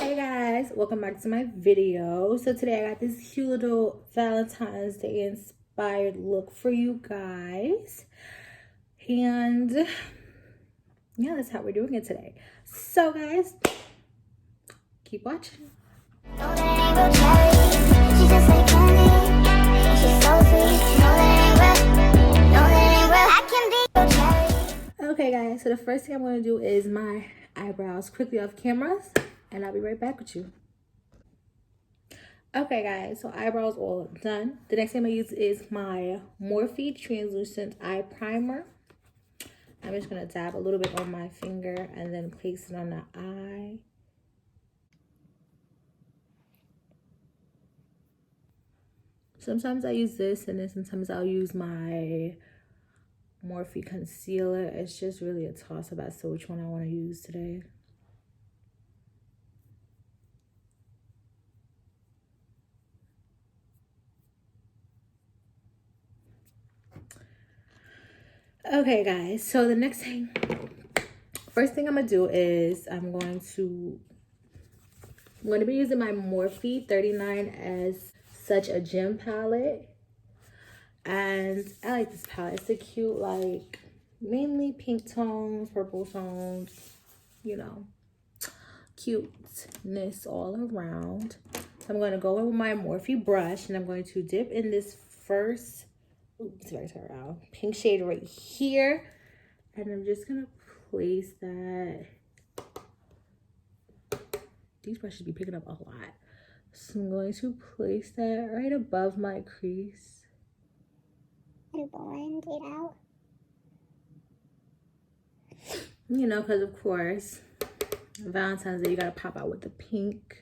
Hey guys, welcome back to my video. So today I got this cute little Valentine's Day inspired look for you guys. And yeah, that's how we're doing it today. So guys, keep watching. Okay guys, so the first thing I'm going to do is my eyebrows quickly off cameras, and I'll be right back with you. Okay guys, so eyebrows all done. The next thing I'm gonna use is my Morphe translucent eye primer. I'm just gonna dab a little bit on my finger and then place it on the eye. Sometimes I use this, and then sometimes I'll use my Morphe concealer. It's just really a toss-up as to which one I want to use today. Okay guys, so the first thing I'm gonna do is I'm going to be using my Morphe 39 as such a gem palette. And I like this palette. It's a cute, like, mainly pink tones, purple tones, you know, cuteness all around. So I'm going to go in with my Morphe brush, and I'm going to dip in this first, pink shade right here. And I'm just going to place that. These brushes be picking up a lot. So I'm going to place that right above my crease. And blend it out. You know, because of course, Valentine's Day, you gotta pop out with the pink.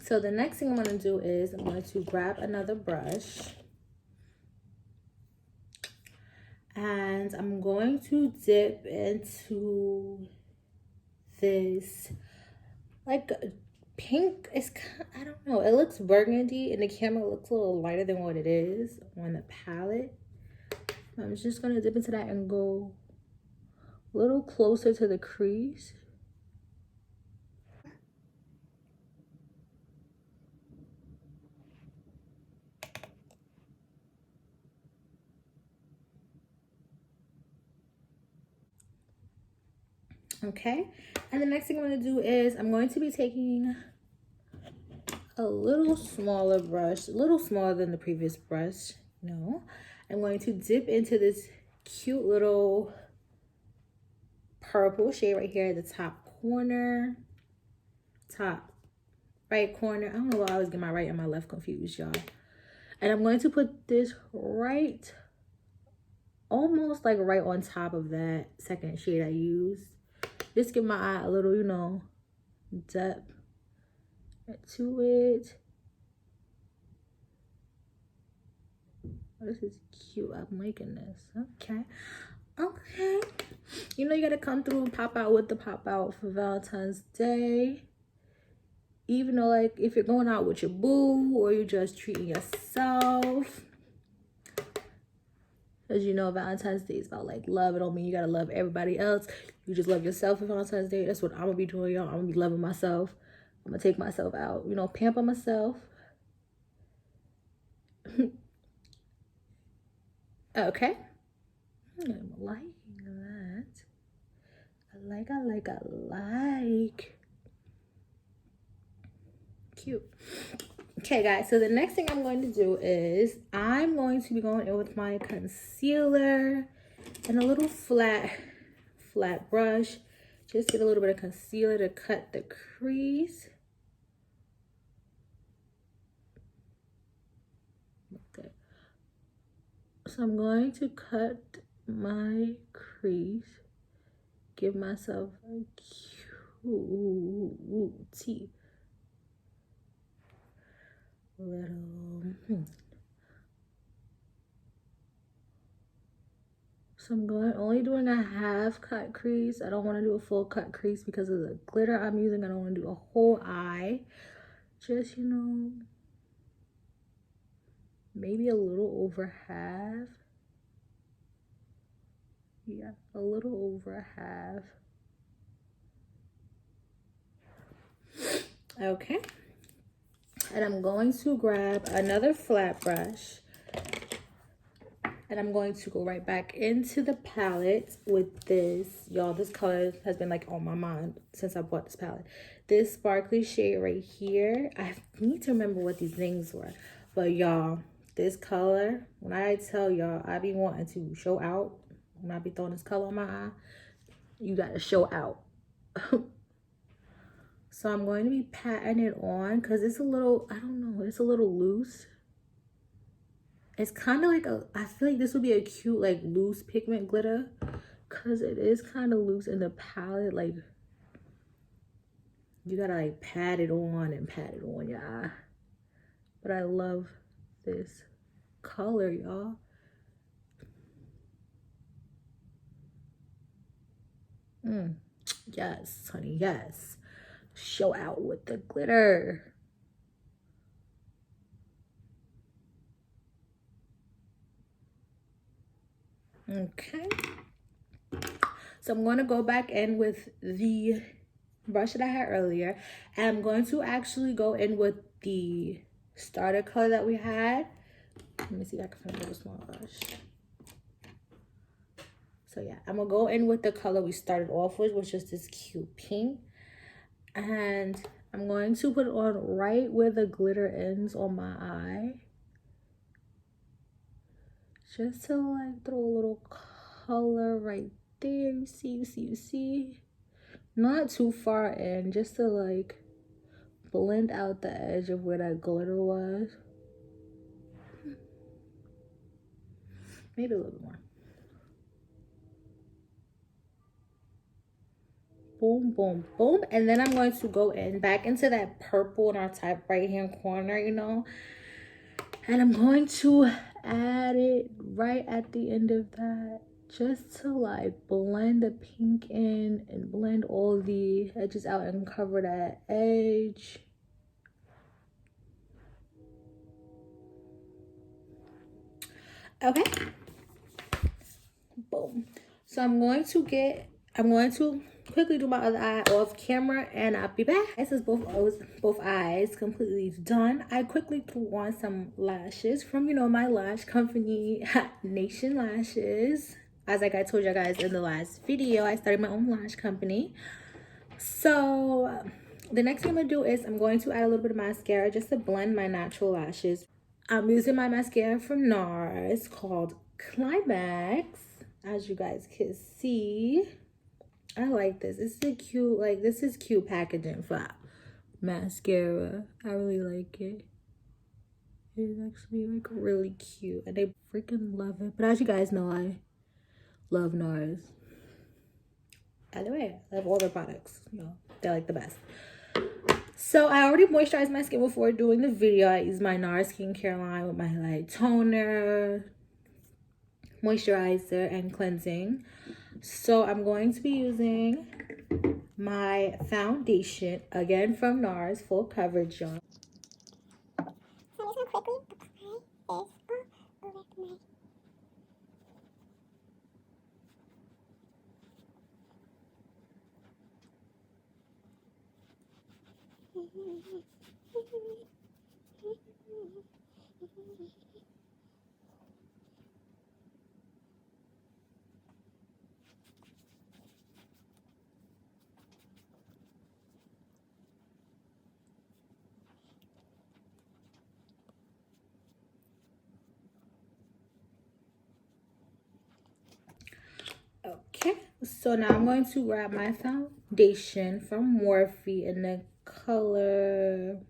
So the next thing I'm gonna do is I'm going to grab another brush. And I'm going to dip into this, like, pink. It's kind of, I don't know. It looks burgundy. In the camera, it looks a little lighter than what it is on the palette. I'm just going to dip into that and go a little closer to the crease. Okay, and the next thing I'm going to do is I'm going to be taking a little smaller brush, a little smaller than the previous brush. No, I'm going to dip into this cute little purple shade right here at the top right corner. I don't know why I always get my right and my left confused, y'all. And I'm going to put this right, almost like right on top of that second shade I used. Just give my eye a little, you know, depth to it. Oh, this is cute. I'm liking this. Okay. You know, you gotta come through and pop out with the pop out for Valentine's Day. Even though, like, if you're going out with your boo or you're just treating yourself. As you know, Valentine's Day is about, like, love. It don't mean you gotta love everybody else. You just love yourself for Valentine's Day. That's what I'm gonna be doing, y'all. I'm gonna be loving myself. I'm gonna take myself out, you know, pamper myself. Okay. I'm liking that. I like. Cute. Okay, guys, so the next thing I'm going to do is I'm going to be going in with my concealer and a little flat brush. Just get a little bit of concealer to cut the crease. Okay. So I'm going to cut my crease. Give myself a cute little So I'm only doing a half cut crease. I don't want to do a full cut crease because of the glitter I'm using. I don't want to do a whole eye. just, you know, maybe a little over half. Yeah, a little over half. Okay. And I'm going to grab another flat brush. And I'm going to go right back into the palette with this. Y'all, this color has been like on my mind since I bought this palette. This sparkly shade right here. I need to remember what these things were. But y'all, this color, when I tell y'all, I be wanting to show out. When I be throwing this color on my eye, you gotta show out. So I'm going to be patting it on because it's a little, I don't know, it's a little loose. It's kind of like I feel like this would be a cute like loose pigment glitter because it is kind of loose in the palette. Like you gotta like pat it on and pat it on your eye. But I love this color, y'all. Yes, honey, yes. Show out with the glitter. Okay. So I'm going to go back in with the brush that I had earlier. And I'm going to actually go in with the starter color that we had. Let me see if I can find a small brush. So yeah, I'm going to go in with the color we started off with, which is this cute pink. And I'm going to put it on right where the glitter ends on my eye. Just to like throw a little color right there. You see. Not too far in, just to like blend out the edge of where that glitter was. Maybe a little bit more. Boom, boom, boom. And then I'm going to go in back into that purple in our top right hand corner, you know. And I'm going to add it right at the end of that, just to like blend the pink in and blend all the edges out and cover that edge. Okay. Boom. So I'm going to quickly do my other eye off camera and I'll be back. This is both eyes completely done. I quickly threw on some lashes from, you know, my lash company, Nation Lashes. As like I told you guys in the last video, I started my own lash company. So the next thing I'm gonna do is I'm going to add a little bit of mascara just to blend my natural lashes. I'm using my mascara from NARS called Climax. As you guys can see, I like this. This is a cute, like, this is cute packaging for mascara. I really like it. It's actually like really cute and I freaking love it. But as you guys know, I love NARS. Either way, I love all their products. You know, they're like the best. So I already moisturized my skin before doing the video. I used my NARS skincare line with my like toner, moisturizer, and cleansing. So I'm going to be using my foundation again from NARS, full coverage, y'all. So I'm just gonna quickly apply this all over my Okay, so now I'm going to grab my foundation from Morphe in the color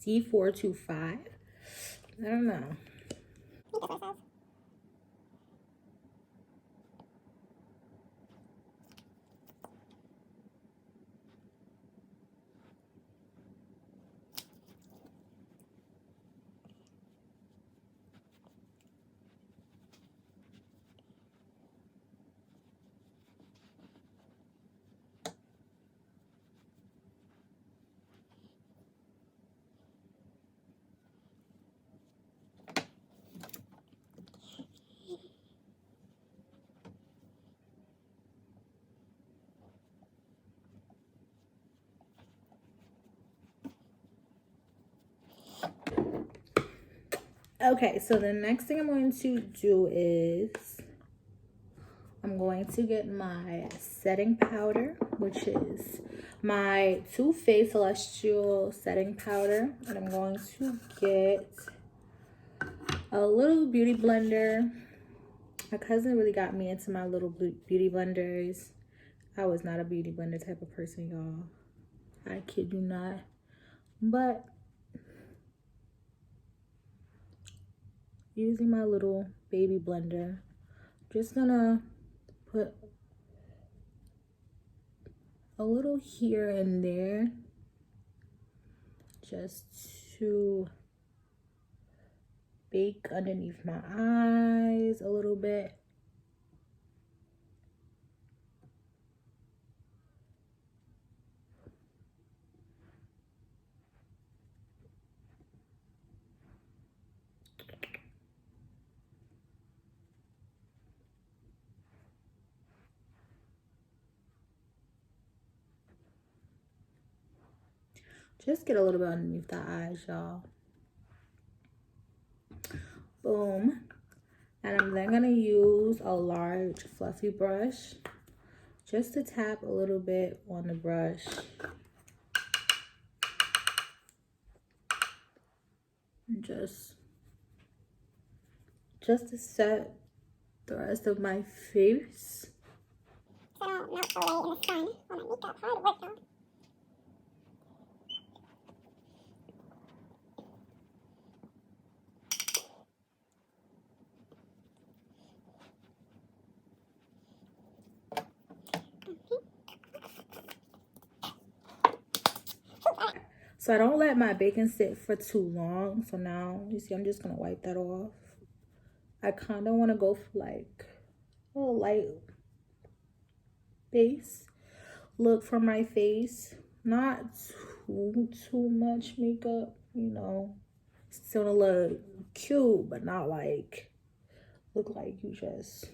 C425. I don't know. Okay, so the next thing I'm going to do is I'm going to get my setting powder, which is my Too Faced Celestial setting powder. And I'm going to get a little beauty blender. My cousin really got me into my little beauty blenders. I was not a beauty blender type of person, y'all. I kid you not. But using my little baby blender, just gonna put a little here and there just to bake underneath my eyes a little bit. Just get a little bit underneath the eyes, y'all. Boom. And I'm then gonna use a large fluffy brush just to tap a little bit on the brush. And just to set the rest of my face. So I don't melt away in the sun on my makeup. Hard work though. So I don't let my bacon sit for too long. So now, you see, I'm just going to wipe that off. I kind of want to go for like a light base look for my face. Not too much makeup, you know. Still gonna look cute, but not like, look like you just...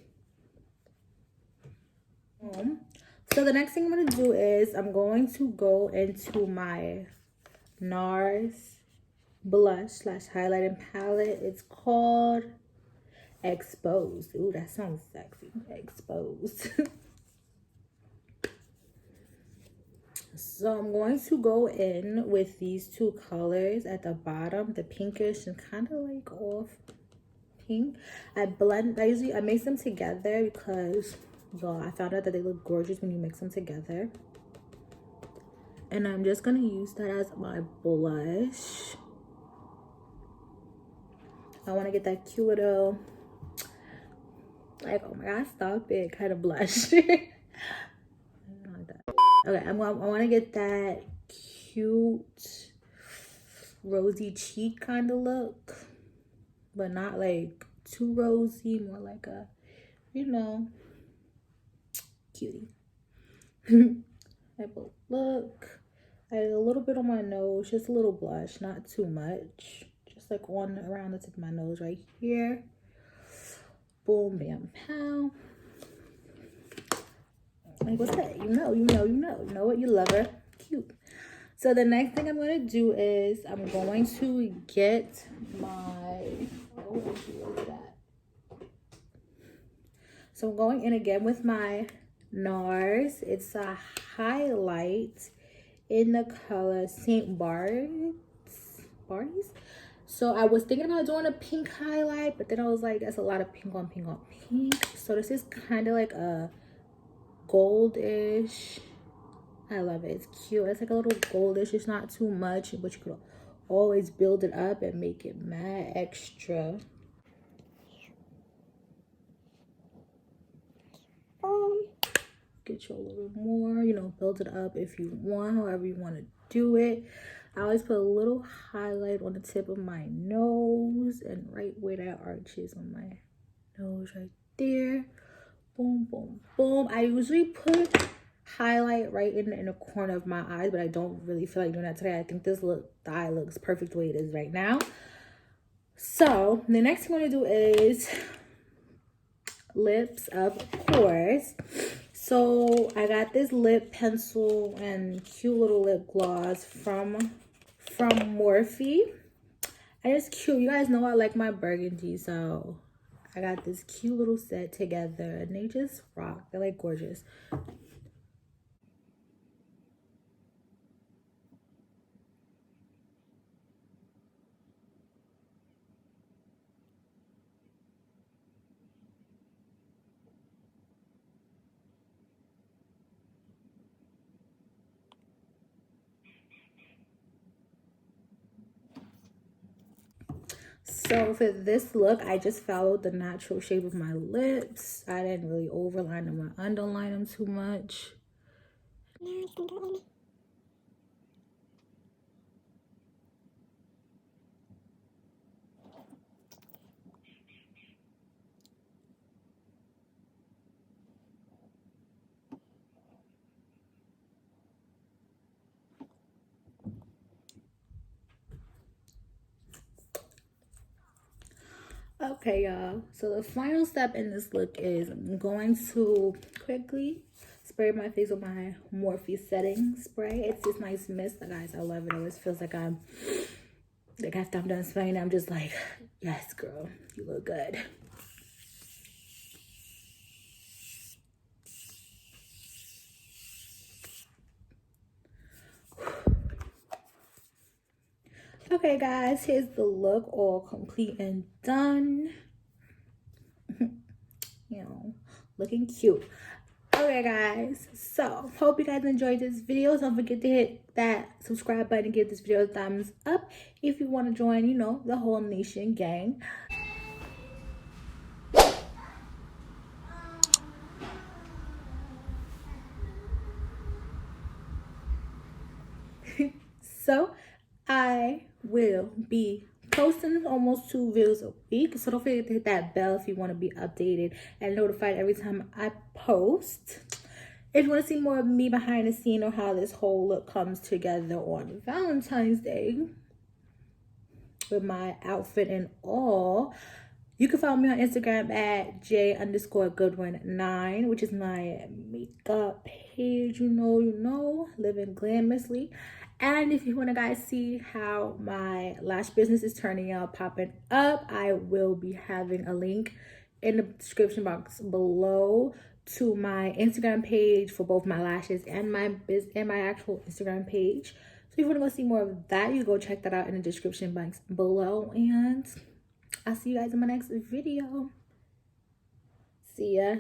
So the next thing I'm going to do is I'm going to go into my NARS blush slash highlighting palette. It's called Exposed. Ooh, that sounds sexy. Exposed. So I'm going to go in with these two colors at the bottom, the pinkish and kind of like off pink. I mix them together because, well, I found out that they look gorgeous when you mix them together. And I'm just gonna use that as my blush. I want to get that cute little, like, oh my god, stop it, kind of blush. Like that. Okay, I want to get that cute rosy cheek kind of look, but not like too rosy, more like a, you know, cutie type of look. I had a little bit on my nose, just a little blush, not too much, just like on around the tip of my nose right here. Boom, bam, pow. Like, what's that? You know what? You love her. Cute. So the next thing I'm going to do is I'm going to get my, so I'm going in again with my NARS. It's a highlight in the color St. Bart's. So I was thinking about doing a pink highlight, but then I was like, that's a lot of pink on pink on pink. So this is kind of like a goldish. I love it. It's cute. It's like a little goldish. It's not too much, but you could always build it up and make it mad extra. Get you a little more, you know, build it up if you want, however you want to do it. I always put a little highlight on the tip of my nose and right where that arch is on my nose right there. Boom, boom, boom. I usually put highlight right in the corner of my eyes, but I don't really feel like doing that today. I think this the eye looks perfect the way it is right now. So the next thing I'm going to do is lips, of course. So I got this lip pencil and cute little lip gloss from Morphe, And it's cute. You guys know I like my burgundy, so I got this cute little set together and they just rock. They're like gorgeous. So for this look, I just followed the natural shape of my lips. I didn't really overline them or underline them too much. Now I'm just gonna go in. Okay, y'all. So the final step in this look is I'm going to quickly spray my face with my Morphe setting spray. It's this nice mist, guys. I love it. It always feels like after I'm done spraying, I'm just like, yes, girl, you look good. Okay, guys, here's the look all complete and done. You know, looking cute. Okay, guys, so hope you guys enjoyed this video. Don't forget to hit that subscribe button and give this video a thumbs up if you want to join, you know, the whole nation gang. So I will be posting almost 2 videos a week, so don't forget to hit that bell if you want to be updated and notified every time I post. If you want to see more of me behind the scene or how this whole look comes together on Valentine's Day with my outfit and all, you can follow me on Instagram at j_goodwin9, which is my makeup page. You know, living glamorously. And if you want to guys see how my lash business is turning out, popping up, I will be having a link in the description box below to my Instagram page for both my lashes and my actual Instagram page. So if you want to go see more of that, you go check that out in the description box below. And I'll see you guys in my next video. See ya.